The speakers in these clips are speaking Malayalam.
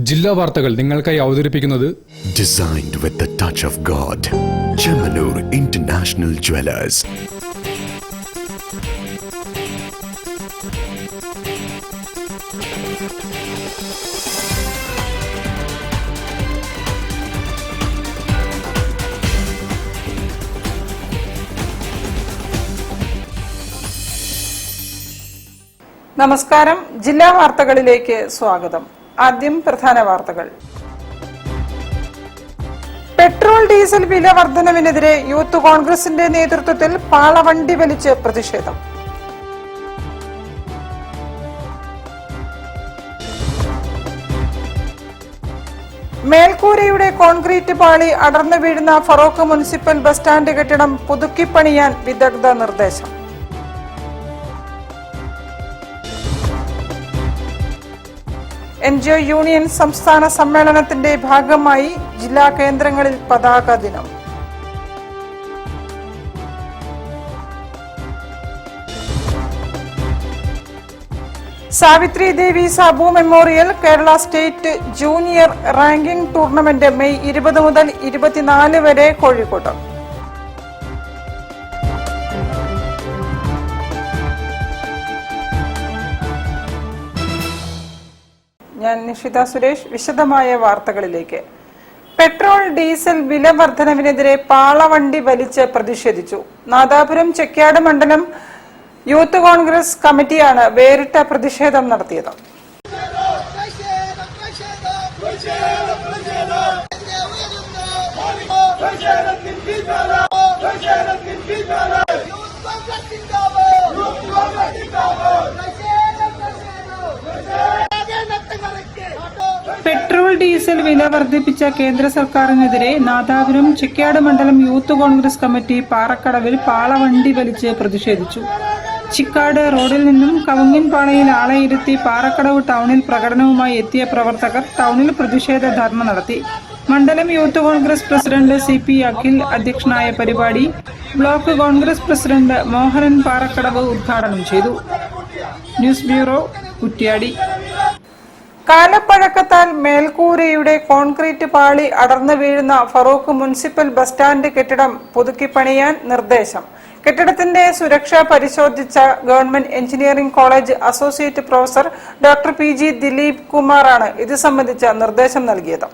ജില്ലാ വാർത്തകൾ നിങ്ങൾക്കായി അവതരിപ്പിക്കുന്നത് Designed with the touch of God. Chemanur International Jewelers. നമസ്കാരം. ജില്ലാ വാർത്തകളിലേക്ക് സ്വാഗതം. ആദ്യം പ്രധാന വാർത്തകൾ. പെട്രോൾ ഡീസൽ വില വർധനവിനെതിരെ യൂത്ത് കോൺഗ്രസിന്റെ നേതൃത്വത്തിൽ പാളവണ്ടി വലിച്ച് പ്രതിഷേധം. മേൽക്കൂരയുടെ കോൺക്രീറ്റ് പാളി അടർന്നു വീഴുന്ന ഫറോക്ക് മുനിസിപ്പൽ ബസ് സ്റ്റാൻഡ് കെട്ടിടം പുതുക്കിപ്പണിയാൻ വിദഗ്ധ നിർദ്ദേശം. NGO യൂണിയൻ സംസ്ഥാന സമ്മേളനത്തിന്റെ ഭാഗമായി ജില്ലാ കേന്ദ്രങ്ങളിൽ പതാക ദിനം. Savitri Devi Sabu memorial Kerala state junior ranking tournament May 20 മുതൽ 24 വരെ കോഴിക്കോട്ട്. ഞാൻ നിഷിത സുരേഷ്. വിശദമായ വാർത്തകളിലേക്ക്. പെട്രോൾ ഡീസൽ വില വർധനവിനെതിരെ പാളവണ്ടി വലിച്ച് പ്രതിഷേധിച്ചു. നാദാപുരം ചെക്യാട് മണ്ഡലം യൂത്ത് കോൺഗ്രസ് കമ്മിറ്റിയാണ് വേറിട്ട പ്രതിഷേധം നടത്തിയത്. പെട്രോൾ ഡീസൽ വില വർദ്ധിപ്പിച്ച കേന്ദ്ര സർക്കാരിനെതിരെ നാദാപുരം ചെക്യാട് മണ്ഡലം യൂത്ത് കോൺഗ്രസ് കമ്മിറ്റി പാറക്കടവിൽ പാളവണ്ടി വലിച്ച് പ്രതിഷേധിച്ചു. ചിക്കാട് റോഡിൽ നിന്നും കവുങ്ങിൻപാളയിൽ ആളെ ഇരുത്തി പാറക്കടവ് ടൗണിൽ പ്രകടനവുമായി എത്തിയ പ്രവർത്തകർ ടൗണിൽ പ്രതിഷേധ ധർണ നടത്തി. മണ്ഡലം youth Congress president CP Akhil അധ്യക്ഷനായ പരിപാടി block Congress president Mohanan Parakkadavu ഉദ്ഘാടനം ചെയ്തു. News bureau, Kuttiady. കാലപ്പഴക്കത്താൽ മേൽക്കൂരയുടെ കോൺക്രീറ്റ് പാളി അടർന്നു വീഴുന്ന ഫറൂഖ് മുനിസിപ്പൽ ബസ് സ്റ്റാൻഡ് കെട്ടിടം പുതുക്കിപ്പണിയാൻ നിർദ്ദേശം. കെട്ടിടത്തിന്റെ സുരക്ഷ പരിശോധിച്ച government engineering college associate professor doctor PG Dileep കുമാറാണ് ഇത് സംബന്ധിച്ച നിർദ്ദേശം നൽകിയത്.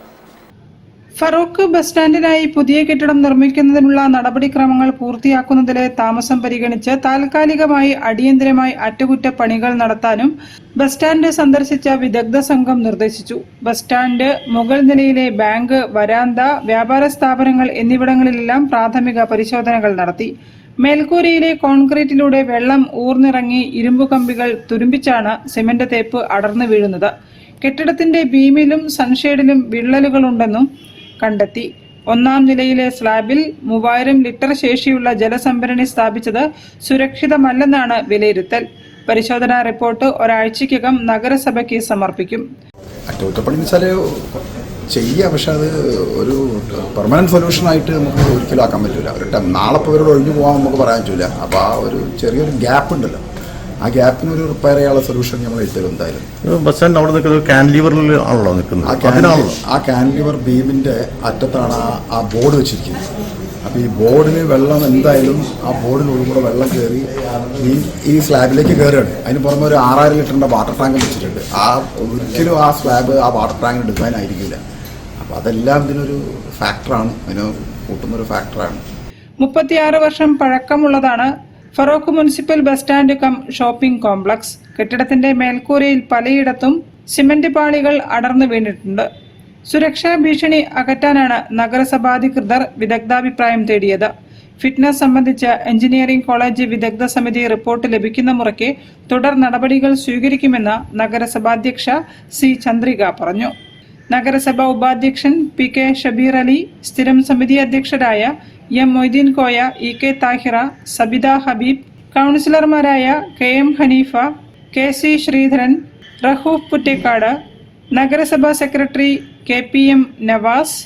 ഫറൂഖ് ബസ് സ്റ്റാൻഡിനായി പുതിയ കെട്ടിടം നിർമ്മിക്കുന്നതിനുള്ള നടപടിക്രമങ്ങൾ പൂർത്തിയാക്കുന്നതിലെ താമസം പരിഗണിച്ച് താൽക്കാലികമായി അടിയന്തരമായി അറ്റകുറ്റപ്പണികൾ നടത്താനും ബസ് സ്റ്റാൻഡ് സന്ദർശിച്ച വിദഗ്ധ സംഘം നിർദ്ദേശിച്ചു. ബസ് സ്റ്റാൻഡ് മുകൾ നിലയിലെ ബാങ്ക്, വരാന്ത, വ്യാപാര സ്ഥാപനങ്ങൾ എന്നിവിടങ്ങളിലെല്ലാം പ്രാഥമിക പരിശോധനകൾ നടത്തി. മേൽക്കൂരയിലെ കോൺക്രീറ്റിലൂടെ വെള്ളം ഊർന്നിറങ്ങി ഇരുമ്പു കമ്പികൾ തുരുമ്പിച്ചാണ് സിമന്റ് തേപ്പ് അടർന്നു വീഴുന്നത്. കെട്ടിടത്തിന്റെ ബീമിലും സൺഷേഡിലും വിള്ളലുകളുണ്ടെന്നും കണ്ടെത്തി. 1-ാം നിലയിലെ സ്ലാബിൽ 3000 ലിറ്റർ ശേഷിയുള്ള ജലസംഭരണി സ്ഥാപിച്ചത് സുരക്ഷിതമല്ലെന്നാണ് വിലയിരുത്തൽ. പരിശോധനാ റിപ്പോർട്ട് ഒരാഴ്ചയ്ക്കകം നഗരസഭയ്ക്ക് സമർപ്പിക്കും. അറ്റകുറ്റപ്പണി ചെയ്യാം, പക്ഷെ അത് ഒരു പെർമനന്റ് സൊല്യൂഷൻ ആയിട്ട് നമുക്ക് ഒരിക്കലും ആക്കാൻ പറ്റില്ല. ഒരു നാളെ ഇവരോട് ഒഴിഞ്ഞു പോകാൻ നമുക്ക് പറയാൻ പറ്റില്ല. അപ്പോൾ ആ ഒരു ചെറിയൊരു ഗ്യാപ്പ് ഉണ്ടല്ലോ, ആ ഗ്യാപ്പിന് ഒരു റിപ്പയർ ചെയ്യാനുള്ള സൊല്യൂഷൻ നമ്മൾ എഴുതരും. എന്തായാലും ബസ് സ്റ്റാൻഡ് അവിടെ നിൽക്കുന്നത് കാൻലിവറിൽ ആണല്ലോ നിൽക്കുന്നത്. ആ കാൻലിവർ ബീമിന്റെ അറ്റത്താണ് ആ ബോർഡ് വെച്ചിരിക്കുന്നത്. അപ്പോൾ ഈ ബോർഡിന് വെള്ളം എന്തായാലും ആ ബോർഡിനുള്ളിൽ വെള്ളം കയറി ഈ സ്ലാബിലേക്ക് കയറുകയാണ്. അതിന് പുറമെ ഒരു 6000 ലിറ്ററിന്റെ വാട്ടർ ടാങ്ക് വെച്ചിട്ടുണ്ട്. ഒരിക്കലും ആ സ്ലാബ് ആ വാട്ടർ ടാങ്കിന് ഡിസൈൻ ആയിരിക്കില്ല. അപ്പോൾ അതെല്ലാം ഇതിനൊരു ഫാക്ടറാണ്, അതിന് കൂട്ടുന്നൊരു ഫാക്ടറാണ്. 36 വർഷം പഴക്കമുള്ളതാണ് Feroke municipal bus stand cum shopping complex. കെട്ടിടത്തിന്റെ മേൽക്കൂരയിൽ പലയിടത്തും സിമന്റ് പാളികൾ അടർന്നു വീണിട്ടുണ്ട്. സുരക്ഷാ ഭീഷണി അകറ്റാനാണ് നഗരസഭാധികൃതർ വിദഗ്ധാഭിപ്രായം തേടിയത്. ഫിറ്റ്നസ് സംബന്ധിച്ച എഞ്ചിനീയറിംഗ് കോളേജ് വിദഗ്ധ സമിതി റിപ്പോർട്ട് ലഭിക്കുന്ന മുറയ്ക്ക് തുടർ നടപടികൾ സ്വീകരിക്കുമെന്ന് നഗരസഭാധ്യക്ഷ C ചന്ദ്രിക പറഞ്ഞു. നഗരസഭാ ഉപാധ്യക്ഷൻ PK ഷബീർ അലി, സ്ഥിരം സമിതി അധ്യക്ഷരായ M മൊയ്തീൻ കോയ, EK താഹിറ, സബിത ഹബീബ്, കൗൺസിലർമാരായ KM ഹനീഫ, KC ശ്രീധരൻ, റഹൂഫ് പുറ്റേക്കാട്, നഗരസഭാ secretary KPM Navas,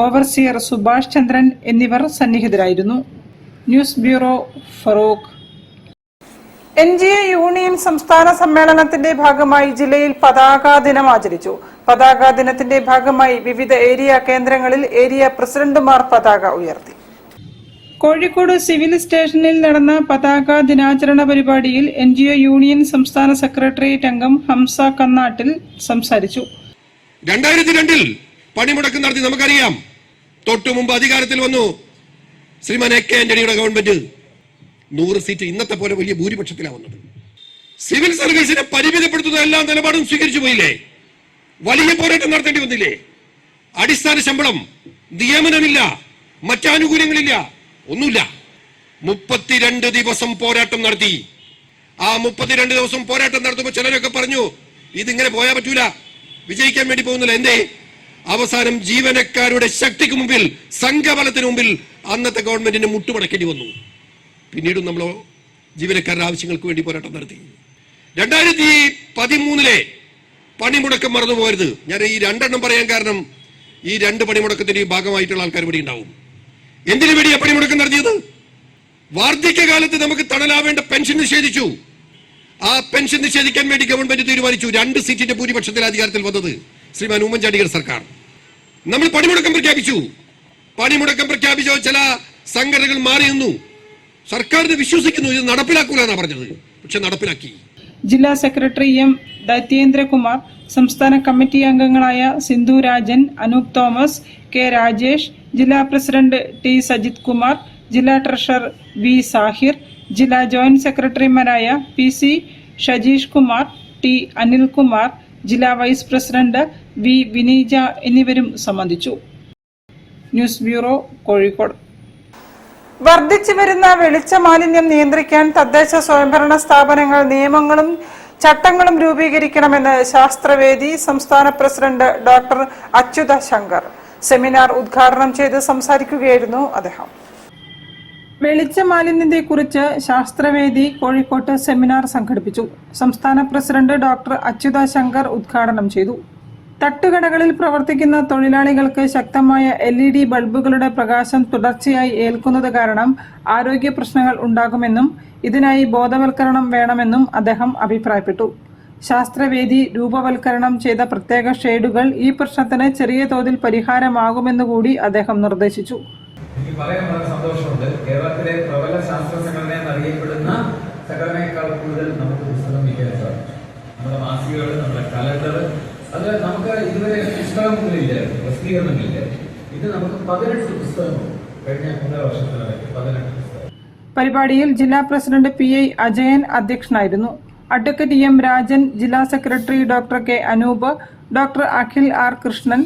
overseer Subhash Chandran എന്നിവർ സന്നിഹിതരായിരുന്നു. News bureau, Feroke. NGA union സംസ്ഥാന സമ്മേളനത്തിന്റെ ഭാഗമായി ജില്ലയിൽ പതാകാ ദിനം ആചരിച്ചു. പതാകാ ദിനത്തിന്റെ ഭാഗമായി വിവിധ ഏരിയ കേന്ദ്രങ്ങളിൽ ഏരിയ പ്രസിഡന്റുമാർ പതാക ഉയർത്തി. കോഴിക്കോട് സിവിൽ സ്റ്റേഷനിൽ നടന്ന പതാക ദിനാചരണ പരിപാടിയിൽ NGO യൂണിയൻ സംസ്ഥാന സെക്രട്ടേറിയറ്റ് അംഗം ഹംസ കന്നാട്ടിൽ സംസാരിച്ചു. 2002 പണിമുടക്ക് നടത്തി നമുക്കറിയാം. തൊട്ടു മുമ്പ് അധികാരത്തിൽ വന്നു ശ്രീമാൻ AK ആന്റണിയുടെ ഗവൺമെന്റ്. 100 സീറ്റ് ഇന്നത്തെ പോലെ വലിയ ഭൂരിപക്ഷത്തിലാണ് വന്നത്. സിവിൽ സർവീസിനെ പരിമിതപ്പെടുത്തുന്ന എല്ലാ നിലപാടും സ്വീകരിച്ചു പോയില്ലേ? വലിയ പോരാട്ടം നടത്തേണ്ടി വന്നില്ലേ? അടിസ്ഥാന ശമ്പളം, നിയമനമില്ല, മറ്റാനുകൂല്യങ്ങളില്ല, ഒന്നുമില്ല. 32 ദിവസം പോരാട്ടം നടത്തി. ആ 32 ദിവസം പോരാട്ടം നടത്തുമ്പോൾ ചിലരൊക്കെ പറഞ്ഞു ഇതിങ്ങനെ പോയാൽ പറ്റൂല, വിജയിക്കാൻ വേണ്ടി പോകുന്നില്ല. എന്തേ? അവസാനം ജീവനക്കാരുടെ ശക്തിക്ക് മുമ്പിൽ, സംഘബലത്തിന് മുമ്പിൽ അന്നത്തെ ഗവൺമെന്റിന് മുട്ടുമടക്കേണ്ടി വന്നു. പിന്നീടും നമ്മൾ ജീവനക്കാരുടെ ആവശ്യങ്ങൾക്ക് വേണ്ടി പോരാട്ടം നടത്തി. 2013 പണിമുടക്കം മറന്നു പോകരുത്. ഞാൻ ഈ 2 എണ്ണം പറയാൻ കാരണം ഈ 2 പണിമുടക്കത്തിന്റെ ഭാഗമായിട്ടുള്ള ആൾക്കാർ ഇവിടെ ഉണ്ടാവും. എന്തിനു വേണ്ടിയാ പണിമുടക്കം നടത്തിയത്? വാർദ്ധക്യകാലത്ത് നമുക്ക് തണലാവേണ്ട പെൻഷൻ നിഷേധിച്ചു. ആ പെൻഷൻ നിഷേധിക്കാൻ വേണ്ടി ഗവൺമെന്റ് തീരുമാനിച്ചു. 2 സീറ്റിന്റെ ഭൂരിപക്ഷത്തിൽ അധികാരത്തിൽ വന്നത് ശ്രീമാൻ ഉമ്മൻചാണ്ടിയുടെ സർക്കാർ. നമ്മൾ പണിമുടക്കം പ്രഖ്യാപിച്ചു. പണിമുടക്കം പ്രഖ്യാപിച്ച ചില സംഘടനകൾ മാറി നിന്നു. സർക്കാരിനെ വിശ്വസിക്കുന്നു, ഇത് നടപ്പിലാക്കൂല എന്നാ പറഞ്ഞത്. പക്ഷെ നടപ്പിലാക്കി. ജില്ലാ സെക്രട്ടറി M ദൈത്യേന്ദ്രകുമാർ, സംസ്ഥാന കമ്മിറ്റി അംഗങ്ങളായ സിന്ധു രാജൻ, അനൂപ് തോമസ്, K രാജേഷ്, ജില്ലാ പ്രസിഡന്റ് T സജിത് കുമാർ, ജില്ലാ ട്രഷറർ V സാഹിർ, ജില്ലാ ജോയിന്റ് സെക്രട്ടറിമാരായ PC ഷജീഷ് കുമാർ, T അനിൽകുമാർ, ജില്ലാ വൈസ് പ്രസിഡന്റ് V വിനീജ എന്നിവരും സംബന്ധിച്ചു. News bureau, Kozhikode. വർദ്ധിച്ചു വരുന്ന വെളിച്ച മാലിന്യം നിയന്ത്രിക്കാൻ തദ്ദേശ സ്വയംഭരണ സ്ഥാപനങ്ങൾ നിയമങ്ങളും ചട്ടങ്ങളും രൂപീകരിക്കണമെന്ന് ശാസ്ത്രവേദി സംസ്ഥാന president doctor Achyutha Shankar seminar ഉദ്ഘാടനം ചെയ്ത് സംസാരിക്കുകയായിരുന്നു അദ്ദേഹം. വെളിച്ച മാലിന്യത്തെക്കുറിച്ച് ശാസ്ത്രവേദി കോഴിക്കോട്ട് സെമിനാർ സംഘടിപ്പിച്ചു. സംസ്ഥാന പ്രസിഡന്റ് ഡോക്ടർ അച്യുത ശങ്കർ ഉദ്ഘാടനം ചെയ്തു. തട്ടുകടകളിൽ പ്രവർത്തിക്കുന്ന തൊഴിലാളികൾക്ക് ശക്തമായ LED ബൾബുകളുടെ പ്രകാശം തുടർച്ചയായി ഏൽക്കുന്നത് കാരണം ആരോഗ്യ പ്രശ്നങ്ങൾ ഉണ്ടാകുമെന്നും ഇതിനായി ബോധവൽക്കരണം വേണമെന്നും അദ്ദേഹം അഭിപ്രായപ്പെട്ടു. ശാസ്ത്രവേദി രൂപവൽക്കരണം ചെയ്ത പ്രത്യേക ഷെയ്ഡുകൾ ഈ പ്രശ്നത്തിന് ചെറിയ തോതിൽ പരിഹാരമാകുമെന്നുകൂടി അദ്ദേഹം നിർദ്ദേശിച്ചു. എനിക്ക് പറയാൻ വളരെ സന്തോഷമുണ്ട്. കേരളത്തിലെ പ്രബല ശാസ്ത്ര സംഘടന എന്നറിയപ്പെടുന്ന സംഘടനയേക്കാൾ കൂടുതൽ നമുക്ക് പുസ്തകം വിൽക്കാൻ സാധിച്ചു. നമ്മുടെ മാസികകൾ, നമ്മുടെ കലണ്ടർ, അത് നമുക്ക് ഇതുവരെ പുസ്തകങ്ങളില്ലായിരുന്നു, പ്രസിദ്ധീകരണങ്ങളില്ലായിരുന്നു. ഇത് നമുക്ക് 18 പുസ്തകങ്ങളും കഴിഞ്ഞ 1.5 വർഷത്തിനിടയ്ക്ക് 18 പുസ്തകം. പരിപാടിയിൽ ജില്ലാ പ്രസിഡന്റ് PI അജയൻ അധ്യക്ഷനായിരുന്നു. അഡ്വക്കേറ്റ് M രാജൻ, ജില്ലാ secretary doctor K Anoop, doctor Akhil R Krishnan,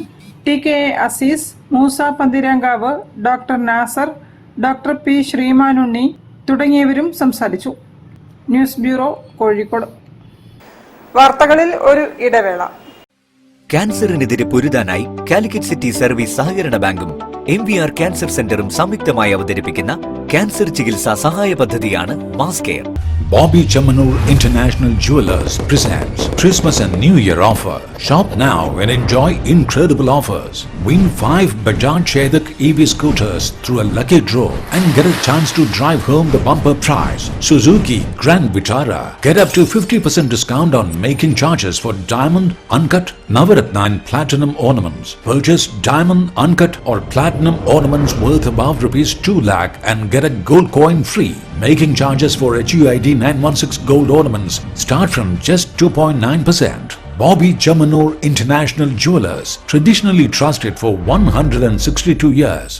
TKA Azeez, Moosa Panthirankavu, doctor Nasar, doctor P Sreemanunni തുടങ്ങിയവരും സംസാരിച്ചു. News bureau, Kozhikode. വാർത്തകളിൽ ഒരു ഇടവേള. ക്യാൻസറിനെതിരെ പൊരുതാനായി കാലിക്കറ്റ് സിറ്റി സർവീസ് സഹകരണ ബാങ്കും MVR ക്യാൻസർ സെന്ററും സംയുക്തമായി അവതരിപ്പിക്കുന്ന ക്യാൻസർ ചികിത്സാ സഹായ പദ്ധതിയാണ് mass care. Bobby Chamanur International Jewelers presents Christmas and New Year offer. Shop now and enjoy incredible offers. Win 5 Bajaj Chetak EV scooters through a lucky draw and get a chance to drive home the bumper prize. Suzuki Grand Vitara. Get up to 50% discount on making charges for diamond, uncut, Navaratna and platinum ornaments. Purchase diamond, uncut or platinum ornaments worth above ₹2 lakh and get a gold coin free. Making charges for HUID 916 gold ornaments start from just 2.9%. Bobby Chamanur International Jewelers, traditionally trusted for 162 years.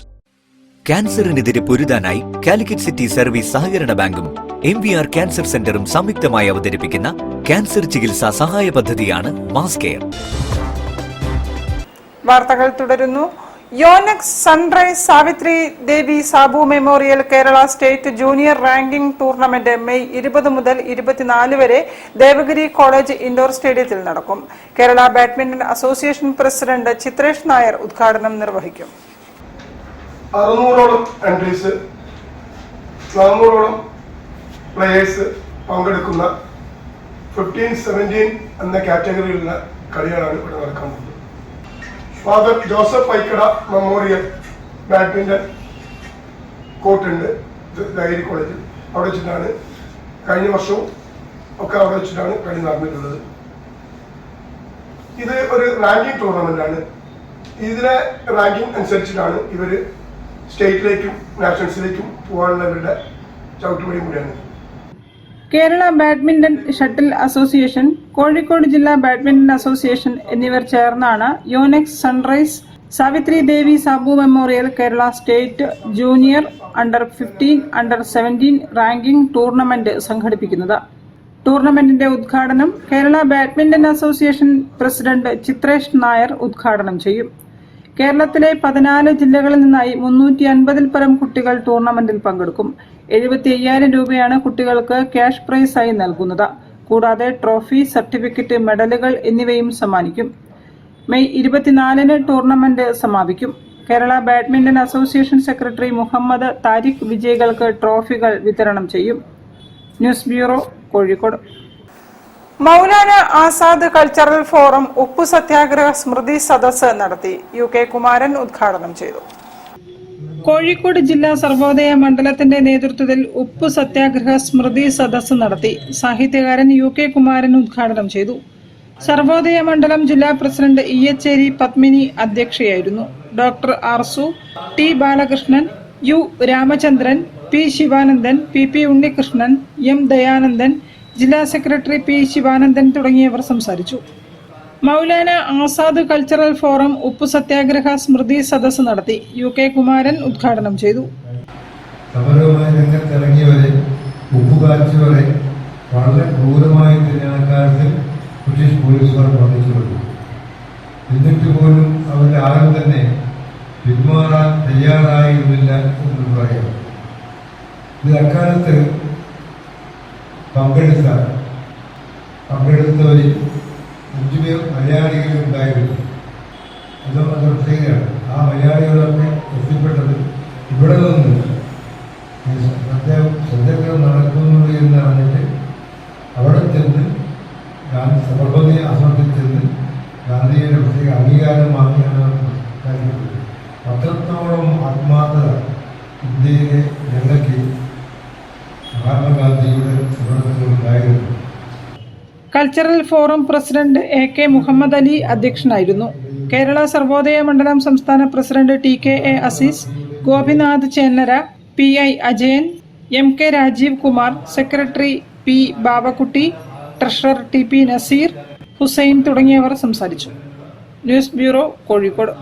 ക്യാൻസറിനെതിരെ പൊരുതാനായി കാലിക്കറ്റ് സിറ്റി സർവീസ് സഹകരണ ബാങ്കും MVR ക്യാൻസർ സെന്ററും സംയുക്തമായി അവതരിപ്പിക്കുന്ന ക്യാൻസർ ചികിത്സാ സഹായ പദ്ധതിയാണ് മാസ് കെയർ. വാർത്തകൾ തുടരുന്നു. Yonex Sunrise Savitri Devi Sabu memorial Kerala state junior ranking tournament May 20 മുതൽ 24 വരെ ദേവഗിരി കോളേജ് ഇൻഡോർ സ്റ്റേഡിയത്തിൽ നടക്കും. Kerala badminton association president Chitresh Nair ഉദ്ഘാടനം നിർവഹിക്കും. 600ഓളം എൻട്രീസ്, 400ഓളം പ്ലേയേഴ്സ് പങ്കെടുക്കുന്ന 15-17 എന്ന കാറ്റഗറിയിലുള്ള കളികളാണ് ഇവിടെ നടക്കാൻ പോകുന്നത്. Father Joseph Paikada memorial badminton കോർട്ടുണ്ട് ദേവഗിരി കോളേജിൽ. അവിടെ വെച്ചിട്ടാണ് കഴിഞ്ഞ വർഷവും ഒക്കെ അവിടെ വെച്ചിട്ടാണ് കളി നടന്നിട്ടുള്ളത്. ഇത് ഒരു റാങ്കിങ് ടൂർണമെന്റാണ്. ഇതിലെ റാങ്കിങ് അനുസരിച്ചിട്ടാണ് ഇവർ സ്റ്റേറ്റിലേക്കും നാഷണൽസിലേക്കും പോകാനുള്ള ഇവരുടെ ചവിട്ടുപടി കൂടിയാണ്. Kerala badminton shuttle association, Kozhikode ജില്ലാ ബാഡ്മിന്റൺ അസോസിയേഷൻ എന്നിവർ ചേർന്നാണ് Yonex Sunrise Savitri Devi Sabu memorial Kerala state junior under 15, under 17 ranking tournament സംഘടിപ്പിക്കുന്നത്. ടൂർണമെന്റിന്റെ ഉദ്ഘാടനം Kerala badminton association president Chitresh Nair ഉദ്ഘാടനം ചെയ്യും. കേരളത്തിലെ 14 ജില്ലകളിൽ നിന്നായി 350-ൽ പരം കുട്ടികൾ ടൂർണമെന്റിൽ പങ്കെടുക്കും. 75,000 രൂപയാണ് കുട്ടികൾക്ക് ക്യാഷ് പ്രൈസായി നൽകുന്നത്. കൂടാതെ ട്രോഫി, സർട്ടിഫിക്കറ്റ്, മെഡലുകൾ എന്നിവയും സമ്മാനിക്കും. മെയ് 24-ന് ടൂർണമെന്റ് സമാപിക്കും. Kerala badminton association secretary Muhammad Tariq വിജയികൾക്ക് ട്രോഫികൾ വിതരണം ചെയ്യും. News bureau, Kozhikode. Maulana Azad cultural forum ഉപ്പു സത്യാഗ്രഹ സ്മൃതി സദസ്സ് നടത്തി. UK കുമാരൻ ഉദ്ഘാടനം ചെയ്തു. കോഴിക്കോട് ജില്ലാ സർവോദയ മണ്ഡലത്തിന്റെ നേതൃത്വത്തിൽ ഉപ്പു സത്യാഗ്രഹ സ്മൃതി സദസ്സ് നടത്തി. സാഹിത്യകാരൻ UK കുമാരൻ ഉദ്ഘാടനം ചെയ്തു. സർവോദയ മണ്ഡലം ജില്ലാ പ്രസിഡന്റ് ഇയച്ചേരി പത്മിനി അധ്യക്ഷയായിരുന്നു. Doctor Arsu, T Balakrishnan, U Ramachandran, P Sivanandan, PP Unnikrishnan, M Dayanandan, ജില്ലാ സെക്രട്ടറി P ശിവാനന്ദൻ തുടങ്ങിയവർ സംസാരിച്ചു. മൗലാന ആസാദ് കൾച്ചറൽ ഫോറം ഉപ്പു സത്യാഗ്രഹ സ്മൃതി സദസ്സ് നടത്തി. UK കുമാരൻ ഉദ്ഘാടനം ചെയ്തു. സമരവുമായി രംഗത്തിറങ്ങിയവരെ, ഉപ്പുകാഴ്ചവരെ വളരെ ക്രൂരമായി തിരഞ്ഞെടുക്കാതെ ബ്രിട്ടീഷ് പോലീസുകാർ വധിച്ചുകൊണ്ടു. എന്നിട്ട് പോലും അവരുടെ ആരും തന്നെ പിന്മാറാൻ തയ്യാറായിരുന്നില്ല എന്ന് പറയാം. ഇത് അക്കാലത്ത് പങ്കെടുത്തവരിൽ 5 പേർ മലയാളികളുണ്ടായിരുന്നു. അത് പ്രത്യേകതയാണ്. ആ മലയാളികളൊക്കെ എത്തിപ്പെട്ടത് ഇവിടെ നിന്ന് സത്യാഗ്രഹം നടക്കുന്നു എന്ന് പറഞ്ഞിട്ട് അവിടെ ചെന്ന് സർവോദയ ആശ്രമത്തിൽ ചെന്ന് ഗാന്ധിജിയുടെ പ്രത്യേക അംഗീകാരം വാങ്ങിയാണ് കാര്യപ്പെട്ടത്. അത്രത്തോളം ആത്മാർത്ഥത ഇന്ത്യയിലെ ജനതയ്ക്ക് മഹാത്മാഗാന്ധിയുടെ സമരത്തിലുണ്ടായിരുന്നു. Cultural forum president AK Muhammad Ali അധ്യക്ഷനായിരുന്നു. കേരള സർവോദയ മണ്ഡലം സംസ്ഥാന president TKA Azeez, Gopinath Chennara, PI Ajayan, MK Rajeev Kumar, secretary P Babakkutty, treasurer TP Naseer, Hussain തുടങ്ങിയവർ സംസാരിച്ചു. News bureau, Kozhikode.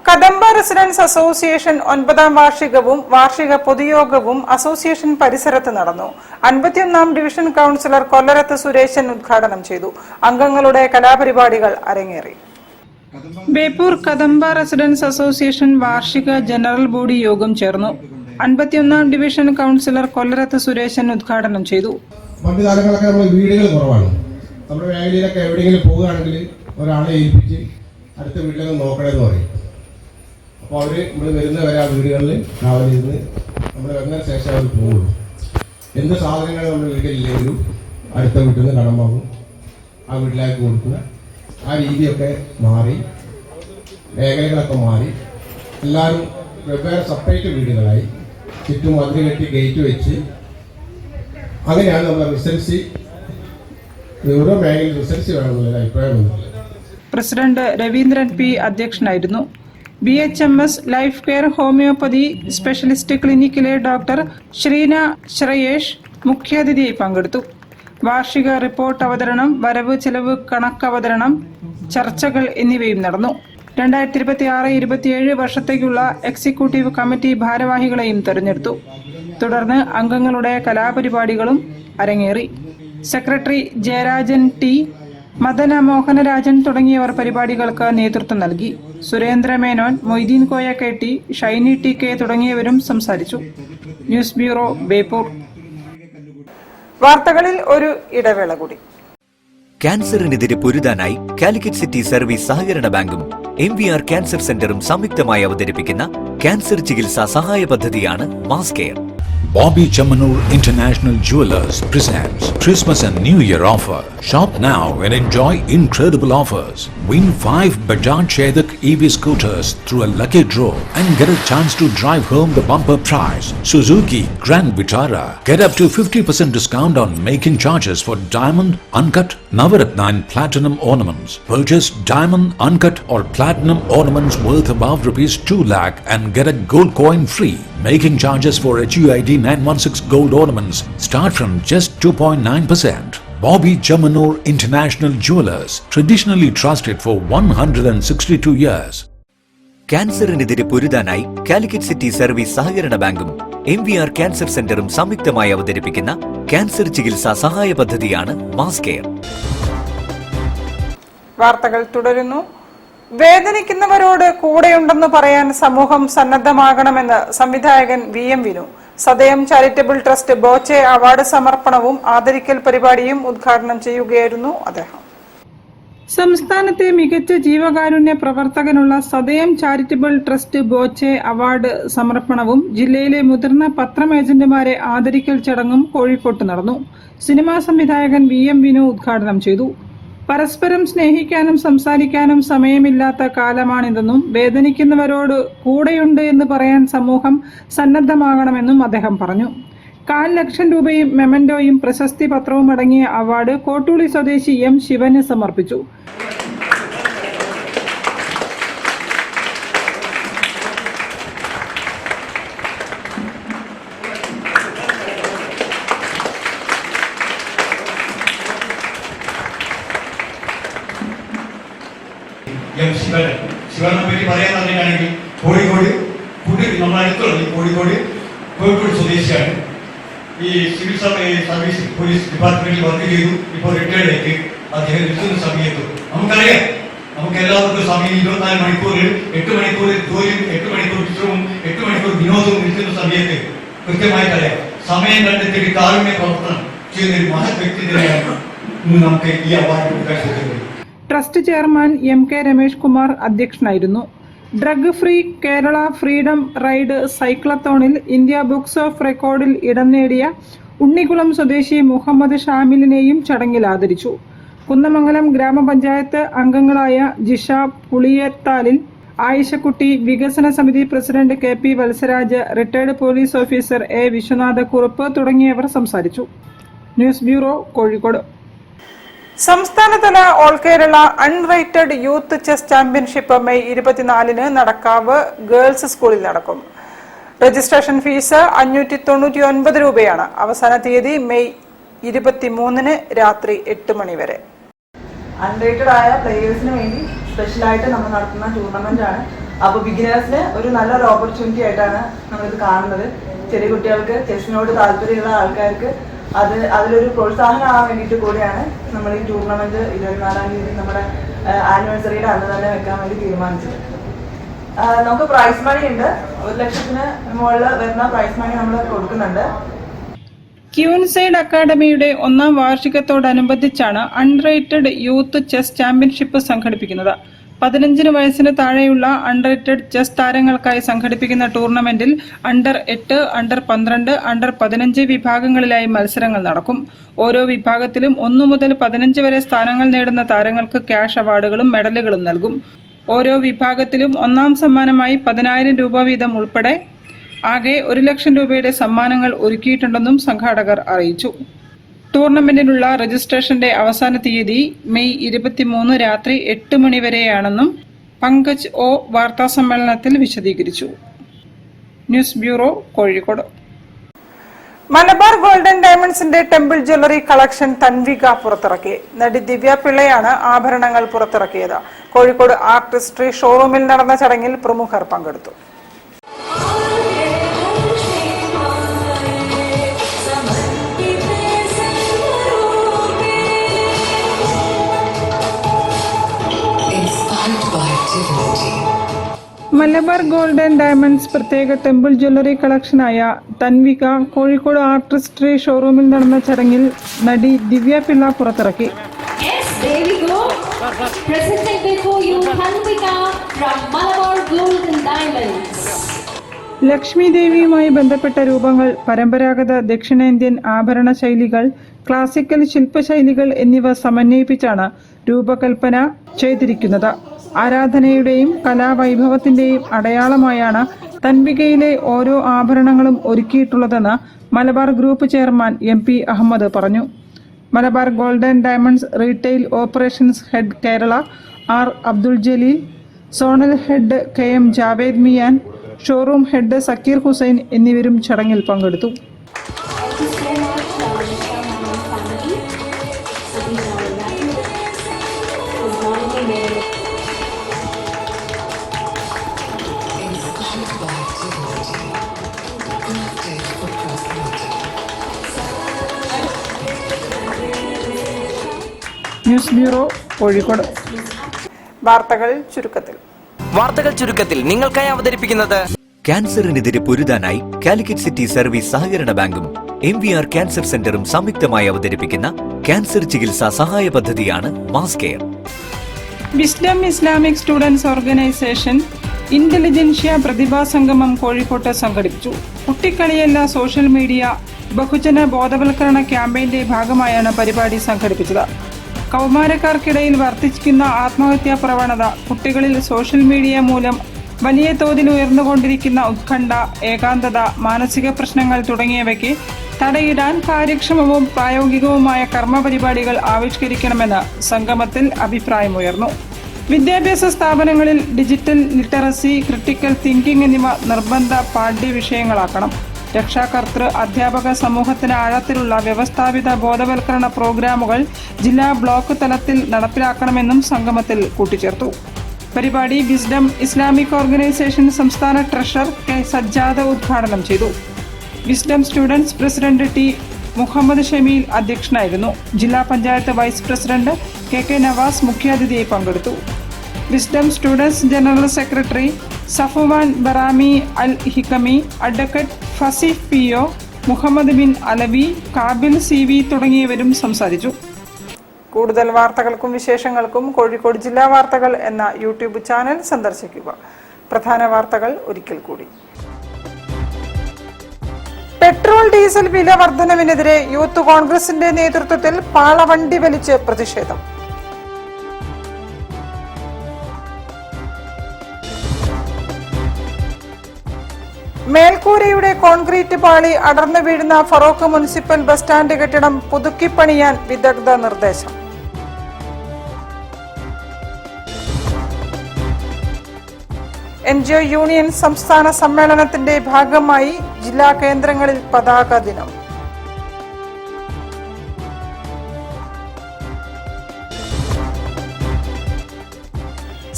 Kadamba residence association 9ാം വാർഷികവും വാർഷിക പൊതുയോഗവും അസോസിയേഷൻ പരിസരത്ത് നടന്നു. 51ാം ഡിവിഷൻ കൗൺസിലർ കൊല്ലരത്ത് സുരേശൻ ഉദ്ഘാടനം ചെയ്തു. അംഗങ്ങളുടെ കലാപരിപാടികൾ അരങ്ങേറി. ബേപ്പൂർ കദംബ റെസിഡൻസ് അസോസിയേഷൻ വാർഷിക ജനറൽ ബോഡി യോഗം ചേർന്നു. 51ാം ഡിവിഷൻ കൗൺസിലർ കൊല്ലരത്ത് സുരേശൻ ഉദ്ഘാടനം ചെയ്തു. പണ്ട് കാലങ്ങളൊക്കെ നമ്മൾ വീടുകൾ കുറവാണ്. നമ്മുടെ മേഖലയിലൊക്കെ എവിടെയെങ്കിലും പോവുകയാണെങ്കിൽ ഒരാളെ ഏൽപ്പിച്ച് അടുത്ത വീട്ടിലൊക്കെ നോക്കണമെന്ന് പറയും. അപ്പോൾ അവർ നമ്മൾ വരുന്നവരെ ആ വീടുകളിൽ കാവലിരുന്ന് നമ്മൾ വരുന്നതിന് ശേഷം അവർ പോകുള്ളൂ. എന്ത് സാധനങ്ങൾ നമ്മൾ വീട്ടിലില്ലെങ്കിലും അടുത്ത വീട്ടിൽ നിന്ന് കടം വാങ്ങും, ആ വീട്ടിലേക്ക് കൊടുക്കുന്ന ആ രീതിയൊക്കെ മാറി, മേഖലകളൊക്കെ മാറി, എല്ലാവരും വെവ്വേറെ സെപ്പറേറ്റ് വീടുകളായി ചുറ്റും മതിൽ കെട്ടി ഗേറ്റ് വെച്ച് അങ്ങനെയാണ് നമ്മുടെ റിസൾട്ട്സ്. ഓരോ മേഖലയിൽ റിസൾട്ട്സ് വേണമെന്നുള്ള അഭിപ്രായമൊന്നുമില്ല. പ്രസിഡന്റ് രവീന്ദ്രൻ P അധ്യക്ഷനായിരുന്നു. BHMS life care homoeopathy specialist ക്ലിനിക്കിലെ ഡോക്ടർ ശ്രീന ശ്രയേഷ് മുഖ്യാതിഥിയായി പങ്കെടുത്തു. വാർഷിക റിപ്പോർട്ട് അവതരണം, വരവ് ചെലവ് കണക്കവതരണം, ചർച്ചകൾ എന്നിവയും നടന്നു. 2026-27 വർഷത്തേക്കുള്ള എക്സിക്യൂട്ടീവ് കമ്മിറ്റി ഭാരവാഹികളെയും തെരഞ്ഞെടുത്തു. തുടർന്ന് അംഗങ്ങളുടെ കലാപരിപാടികളും അരങ്ങേറി. സെക്രട്ടറി ജയരാജൻ T, മദന മോഹനരാജൻ തുടങ്ങിയവർ പരിപാടികൾക്ക് നേതൃത്വം നൽകി. സുരേന്ദ്ര മേനോൻ, മൊയ്തീൻ കോയ KT, ഷൈനി TK തുടങ്ങിയവരും സംസാരിച്ചു. News bureau, Beypore. വാർത്തകളിൽ ഒരു ഇടവേള കൂടി. ക്യാൻസറിനെതിരെ പൊരുതാനായി കാലിക്കറ്റ് സിറ്റി സർവീസ് സഹകരണ ബാങ്കും MVR ക്യാൻസർ സെന്ററും സംയുക്തമായി അവതരിപ്പിക്കുന്ന ക്യാൻസർ ചികിത്സാ സഹായ പദ്ധതിയാണ് mass care. Bobby Chamanur International Jewelers presents Christmas and New Year offer. Shop now and enjoy incredible offers. Win 5 Bajaj Chetak EV scooters through a lucky draw and get a chance to drive home the bumper prize, Suzuki Grand Vitara. Get up to 50% discount on making charges for diamond, uncut, Navaratna and platinum ornaments. Purchase diamond, uncut or platinum ornaments worth above rupees 2 lakh and get a gold coin free. Making charges for HUID 916 gold ornaments start from just 2.9%. Bobby Chamanur International Jewelers, traditionally trusted for 162 years. ക്യാൻസറിനെതിരെ പൊരുതാനായി കാലിക്കറ്റ് സിറ്റി സർവീസ് സഹകരണ ബാങ്കും MVR ക്യാൻസർ സെന്ററും സംയുക്തമായി അവതരിപ്പിക്കുന്ന ക്യാൻസർ ചികിത്സാ സഹായ പദ്ധതിയാണ് മാസ് കെയർ. വാർത്തകൾ തുടരുന്നു. വേദനിക്കുന്നവരോട് കൂടെയുണ്ടെന്ന് പറയാൻ സമൂഹം സന്നദ്ധമാകണമെന്ന് സംവിധായകൻ VM വിനു. സദയം ചാരിറ്റബിൾ ട്രസ്റ്റ് ബോച്ചെ അവാർഡ് സമർപ്പണവും ആദരിക്കൽ പരിപാടിയും ഉദ്ഘാടനം ചെയ്യുകയായിരുന്നു അദ്ദേഹം. സംസ്ഥാനത്തെ മികച്ച ജീവകാരുണ്യ പ്രവർത്തകനുള്ള സദയം ചാരിറ്റബിൾ ട്രസ്റ്റ് ബോച്ചെ അവാർഡ് സമർപ്പണവും ജില്ലയിലെ മുതിർന്ന പത്രം ഏജന്റുമാരെ ആദരിക്കൽ ചടങ്ങും കോഴിക്കോട്ട് നടന്നു. സിനിമാ സംവിധായകൻ VM വിനു ഉദ്ഘാടനം ചെയ്തു. പരസ്പരം സ്നേഹിക്കാനും സംസാരിക്കാനും സമയമില്ലാത്ത കാലമാണിതെന്നും വേദനിക്കുന്നവരോട് കൂടെയുണ്ട് എന്ന് പറയാൻ സമൂഹം സന്നദ്ധമാകണമെന്നും അദ്ദേഹം പറഞ്ഞു. 1,00,000 രൂപയും മെമന്റോയും പ്രശസ്തി പത്രവും അടങ്ങിയ അവാർഡ് കോട്ടൂളി സ്വദേശി M ശിവന് സമർപ്പിച്ചു. ശിവനെ പറ്റി പറയാൻ പറഞ്ഞിട്ടാണെങ്കിൽ കോഴിക്കോട് നമ്മളടുത്തുള്ള കോഴിക്കോട് സ്വദേശിയാണ്. ഈ സിവിൽ സർവീസ് പോലീസ് ഡിപ്പാർട്ട്മെന്റിൽ വർക്ക് ചെയ്തു. ഇപ്പോൾ റിട്ടയർഡ് ആയിട്ട് അദ്ദേഹം നിൽക്കുന്ന സമയത്ത് നമുക്കറിയാം, നമുക്ക് എല്ലാവർക്കും സമയം 24 മണിക്കൂറിൽ 8 മണിക്കൂർ ജോലിയും 8 മണിക്കൂർ വിശ്രമവും 8 മണിക്കൂർ വിനോദവും നിൽക്കുന്ന സമയത്ത് കൃത്യമായിട്ടറിയാം സമയം കണ്ടെത്തി കാരുണ്യ പ്രവർത്തനം ചെയ്യുന്ന ഒരു മഹത് വ്യക്തി തന്നെയാണ് നമുക്ക് ഈ അവാർഡ് കൊടുക്കാൻ സാധിക്കുന്നത്. Trust chairman MK Ramesh Kumar അധ്യക്ഷനായിരുന്നു. Drug free Kerala freedom ride സൈക്ലത്തോണിൽ ഇന്ത്യ ബുക്സ് ഓഫ് റെക്കോർഡിൽ ഇടം നേടിയ ഉണ്ണിക്കുളം സ്വദേശി മുഹമ്മദ് ഷാമിലിനെയും ചടങ്ങിൽ ആദരിച്ചു. കുന്നമംഗലം ഗ്രാമപഞ്ചായത്ത് അംഗങ്ങളായ ജിഷ പുളിയത്താലിൽ, ആയിഷക്കുട്ടി, വികസന സമിതി president KP Valsaraj, retired police officer A Viswanathakurup തുടങ്ങിയവർ സംസാരിച്ചു. News bureau, Kozhikode. സംസ്ഥാനതല all Kerala unrated youth chess championship May 24 Nadakkavu girls സ്കൂളിൽ നടക്കും. രജിസ്ട്രേഷൻ ഫീസ് 599 രൂപയാണ്. അവസാന തീയതി മെയ് 23 രാത്രി 8 മണി വരെ. അൺറേറ്റഡ് ആയ പ്ലേയേഴ്സിന് വേണ്ടി സ്പെഷ്യലായിട്ട് നമ്മൾ നടത്തുന്ന ടൂർണമെന്റ് ആണ്. അപ്പോൾ ബിഗിനേഴ്സിന് ഒരു നല്ലൊരു ഓപ്പർച്യൂണിറ്റി ആയിട്ടാണ് നമ്മളിത് കാണുന്നത്. ചെറിയ കുട്ടികൾക്ക് ചെസ്സിനോട് താല്പര്യമുള്ള ആൾക്കാർക്ക് അതിലൊരു പ്രോത്സാഹനമാകാൻ വേണ്ടിയിട്ട് കൂടിയാണ് നമ്മൾ ഈ ടൂർണമെന്റ് 24-ാം തീയതി നമ്മുടെ ആനിവേഴ്സറിയുടെ അന്ന് തന്നെ വെക്കാൻ വേണ്ടി തീരുമാനിച്ചത്. നമുക്ക് പ്രൈസ് മണി ഉണ്ട്. 1,00,000-ന് മുകളിൽ വരുന്ന പ്രൈസ് മണി നമ്മൾ കൊടുക്കുന്നുണ്ട്. ക്യൂൻസൈഡ് അക്കാദമിയുടെ 1ാം വാർഷികത്തോടനുബന്ധിച്ചാണ് അൺറേറ്റഡ് യൂത്ത് ചെസ് ചാമ്പ്യൻഷിപ്പ് സംഘടിപ്പിക്കുന്നത്. 15 വയസ്സിന് താഴെയുള്ള അൺറേറ്റഡ് ചെസ് താരങ്ങൾക്കായി സംഘടിപ്പിക്കുന്ന ടൂർണമെന്റിൽ അണ്ടർ 8, അണ്ടർ 12, അണ്ടർ 15 വിഭാഗങ്ങളിലായി മത്സരങ്ങൾ നടക്കും. ഓരോ വിഭാഗത്തിലും 1 മുതൽ 15 വരെ സ്ഥാനങ്ങൾ നേടുന്ന താരങ്ങൾക്ക് ക്യാഷ് അവാർഡുകളും മെഡലുകളും നൽകും. ഓരോ വിഭാഗത്തിലും 1ാം സമ്മാനമായി 10,000 രൂപ വീതം ഉൾപ്പെടെ ആകെ 1,00,000 രൂപയുടെ സമ്മാനങ്ങൾ ഒരുക്കിയിട്ടുണ്ടെന്നും സംഘാടകർ അറിയിച്ചു. ടൂർണമെന്റിനുള്ള രജിസ്ട്രേഷന്റെ അവസാന തീയതി മെയ് 23 രാത്രി 8 മണി വരെയാണെന്നും പങ്കജ് O വാർത്താസമ്മേളനത്തിൽ വിശദീകരിച്ചു. News bureau, Kozhikode. Malabar golden ഡയമണ്ട്സിന്റെ ടെമ്പിൾ ജ്വല്ലറി കളക്ഷൻ തൻവിക പുറത്തിറക്കി. നടി ദിവ്യ പിള്ളയാണ് ആഭരണങ്ങൾ പുറത്തിറക്കിയത്. കോഴിക്കോട് ആർട്ടിസ്ട്രി ഷോറൂമിൽ നടന്ന ചടങ്ങിൽ പ്രമുഖർ പങ്കെടുത്തു. മലബാർ ഗോൾഡൻ ഡയമണ്ട്സ് പ്രത്യേക ടെമ്പിൾ ജ്വല്ലറി കളക്ഷനായ തൻവിക കോഴിക്കോട് ആർട്ടിസ്ട്രി ഷോറൂമിൽ നടന്ന ചടങ്ങിൽ നടി ദിവ്യ പിള്ള പുറത്തിറക്കി. ലക്ഷ്മി ദേവിയുമായി ബന്ധപ്പെട്ട രൂപങ്ങൾ, പരമ്പരാഗത ദക്ഷിണേന്ത്യൻ ആഭരണ ശൈലികൾ, ക്ലാസിക്കൽ ശില്പശൈലികൾ എന്നിവ സമന്വയിപ്പിച്ചാണ് രൂപകൽപ്പന ചെയ്തിരിക്കുന്നത്. ആരാധനയുടെയും കലാവൈഭവത്തിന്റെയും അടയാളമായാണ് തൻവികയിലെ ഓരോ ആഭരണങ്ങളും ഒരുക്കിയിട്ടുള്ളതെന്ന് Malabar group chairman MP Ahammed പറഞ്ഞു. Malabar golden diamonds retail operations head Kerala R. Abdul Jaleel, zonal head KM Javed Mian, showroom head Zakir Hussain എന്നിവരും ചടങ്ങിൽ പങ്കെടുത്തു. News bureau, Kozhikode. വാർത്തകൾ ചുരുക്കത്തിൽ നിങ്ങൾക്കായി അവതരിപ്പിക്കുന്നത് ക്യാൻസറിനെതിരെ പൊരുതാനായി കാലിക്കറ്റ് സിറ്റി സർവീസ് സഹകരണ ബാങ്കും MVR ക്യാൻസർ സെന്ററും സംയുക്തമായി അവതരിപ്പിക്കുന്ന ക്യാൻസർ ചികിത്സാ സഹായ പദ്ധതിയാണ് mass care. Wisdom Islamic students organisation intelligentsia പ്രതിഭാ സംഗമം കോഴിക്കോട്ട് സംഘടിപ്പിച്ചു. കുട്ടിക്കളിയല്ല സോഷ്യൽ മീഡിയ ബഹുജന ബോധവൽക്കരണ ക്യാമ്പയിന്റെ ഭാഗമായാണ് പരിപാടി സംഘടിപ്പിച്ചത്. കൗമാരക്കാർക്കിടയിൽ വർദ്ധിക്കുന്ന ആത്മഹത്യാ പ്രവണത, കുട്ടികളിൽ സോഷ്യൽ മീഡിയ മൂലം വലിയ തോതിൽ ഉയർന്നുകൊണ്ടിരിക്കുന്ന ഉത്കണ്ഠ, ഏകാന്തത, മാനസിക പ്രശ്നങ്ങൾ തുടങ്ങിയവയ്ക്ക് തടയിടാൻ കാര്യക്ഷമവും പ്രായോഗികവുമായ കർമ്മപരിപാടികൾ ആവിഷ്കരിക്കണമെന്ന് സംഗമത്തിൽ അഭിപ്രായമുയർന്നു. വിദ്യാഭ്യാസ സ്ഥാപനങ്ങളിൽ ഡിജിറ്റൽ ലിറ്ററസി, ക്രിട്ടിക്കൽ തിങ്കിംഗ് എന്നിവ നിർബന്ധ പാഠ്യ വിഷയങ്ങളാക്കണം. രക്ഷാകർതൃ അധ്യാപക സമൂഹത്തിന് ആഴത്തിലുള്ള വ്യവസ്ഥാപിത ബോധവൽക്കരണ പ്രോഗ്രാമുകൾ ജില്ലാ ബ്ലോക്ക് തലത്തിൽ നടപ്പിലാക്കണമെന്നും സംഗമത്തിൽ കൂട്ടിച്ചേർത്തു. പരിപാടി വിസ്ഡം ഇസ്ലാമിക് ഓർഗനൈസേഷൻ സംസ്ഥാന ട്രഷറർ K. സജ്ജാദ് ഉദ്ഘാടനം ചെയ്തു. Wisdom students president T. Muhammad Shameel അധ്യക്ഷനായിരുന്നു. ജില്ലാ panchayat vice president KK Navas മുഖ്യാതിഥിയായി പങ്കെടുത്തു. Wisdom students general secretary Safwan Barami al Hikami, advocate Faseef PO, Muhammad bin Alavi, Kabil CV തുടങ്ങിയവരും സംസാരിച്ചു. കൂടുതൽ വാർത്തകൾക്കും വിശേഷങ്ങൾക്കും കോഴിക്കോട് ജില്ലാ വാർത്തകൾ എന്ന YouTube ചാനൽ സന്ദർശിക്കുക. പ്രധാന വാർത്തകൾ ഒരിക്കൽ കൂടി. പെട്രോൾ ഡീസൽ വില വർധനവിനെതിരെ യൂത്ത് കോൺഗ്രസിന്റെ നേതൃത്വത്തിൽ പാളവണ്ടി വലിച്ച് പ്രതിഷേധം. മേൽക്കൂരയുടെ കോൺക്രീറ്റ് പാളി അടർന്നു വീഴുന്ന ഫറോക്ക് മുനിസിപ്പൽ ബസ് സ്റ്റാൻഡ് കെട്ടിടം പുതുക്കിപ്പണിയാൻ വിദഗ്ധ നിർദ്ദേശം. NGO യൂണിയൻ സംസ്ഥാന സമ്മേളനത്തിന്റെ ഭാഗമായി ജില്ലാ കേന്ദ്രങ്ങളിൽ പതാക ദിനം.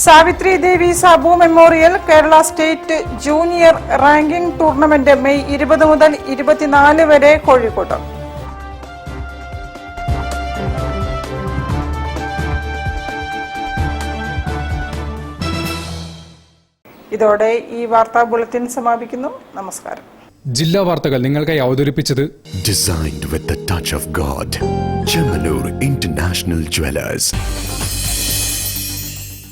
Savitri Devi Sabu memorial Kerala state junior ranking tournament May 20 മുതൽ 24 വരെ കോഴിക്കോട്ട്. ഇതോടെ ഈ വാർത്താ ബുള്ളറ്റിൻ സമാപിക്കുന്നു. നമസ്കാരം. ജില്ലാ വാർത്തകൾ നിങ്ങൾക്കായി അവതരിപ്പിച്ചത് Designed with the touch of God. Chemanur International Jewelers.